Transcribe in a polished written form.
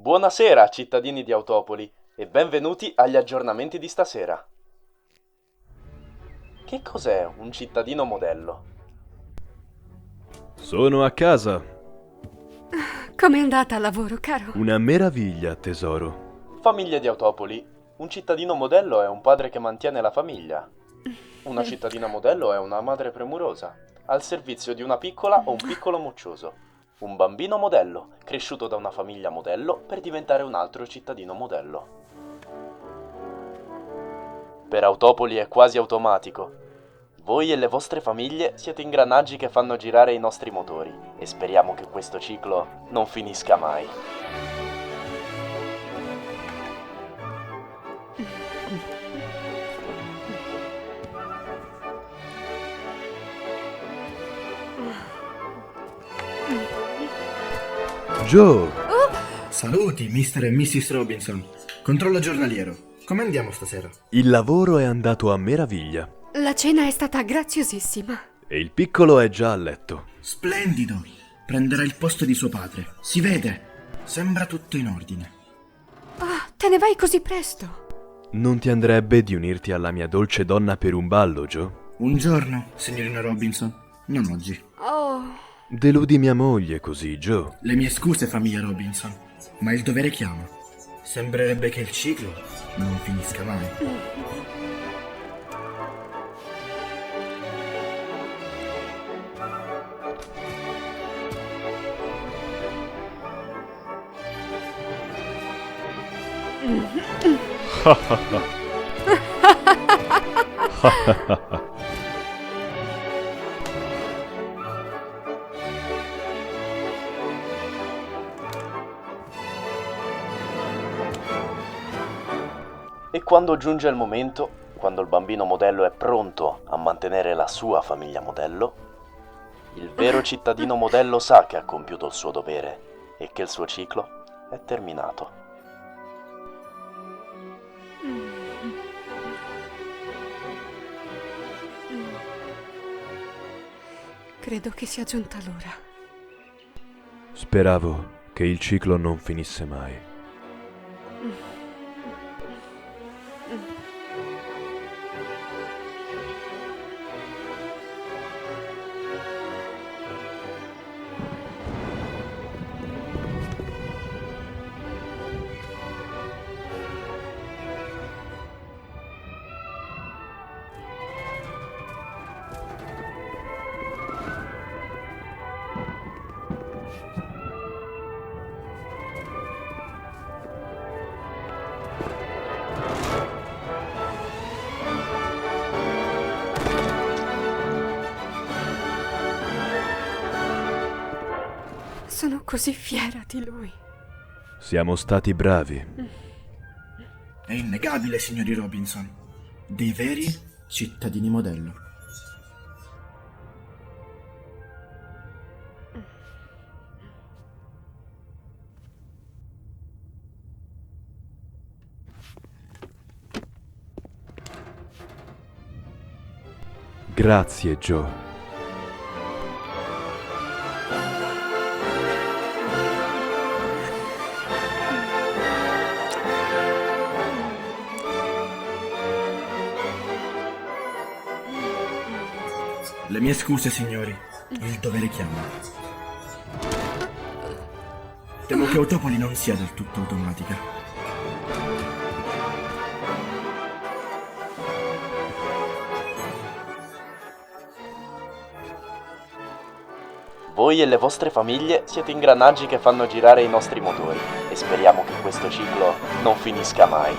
Buonasera, cittadini di Autopoli, e benvenuti agli aggiornamenti di stasera. Che cos'è un cittadino modello? Sono a casa. Com'è andata al lavoro, caro? Una meraviglia, tesoro. Famiglia di Autopoli, un cittadino modello è un padre che mantiene la famiglia. Una cittadina modello è una madre premurosa, al servizio di una piccola o un piccolo moccioso. Un bambino modello, cresciuto da una famiglia modello per diventare un altro cittadino modello. Per Autopoli è quasi automatico. Voi e le vostre famiglie siete ingranaggi che fanno girare i nostri motori e speriamo che questo ciclo non finisca mai. Joe, Saluti, Mr. e Mrs. Robinson. Controllo giornaliero. Come andiamo stasera? il lavoro è andato a meraviglia La cena è stata graziosissima. e il piccolo è già a letto. Splendido! Prenderà il posto di suo padre. Si vede. Sembra tutto in ordine. Ah, te ne vai così presto? Non ti andrebbe di unirti alla mia dolce donna per un ballo, Joe? Un giorno, signorina Robinson. Non oggi. Oh, Deludi mia moglie così, Joe. Le mie scuse, famiglia Robinson. Ma il dovere chiama. Sembrerebbe che il ciclo non finisca mai. E quando giunge il momento, quando il bambino modello è pronto a mantenere la sua famiglia modello, il vero cittadino modello sa che ha compiuto il suo dovere e che il suo ciclo è terminato. credo che sia giunta l'ora. Speravo che il ciclo non finisse mai. Sono così fiera di lui. Siamo stati bravi. È innegabile, signori Robinson. Dei veri cittadini modello. Grazie, Joe. Le mie scuse, signori. Il dovere chiama. Temo che Autopoli non sia del tutto automatica. Voi e le vostre famiglie siete ingranaggi che fanno girare i nostri motori e speriamo che questo ciclo non finisca mai.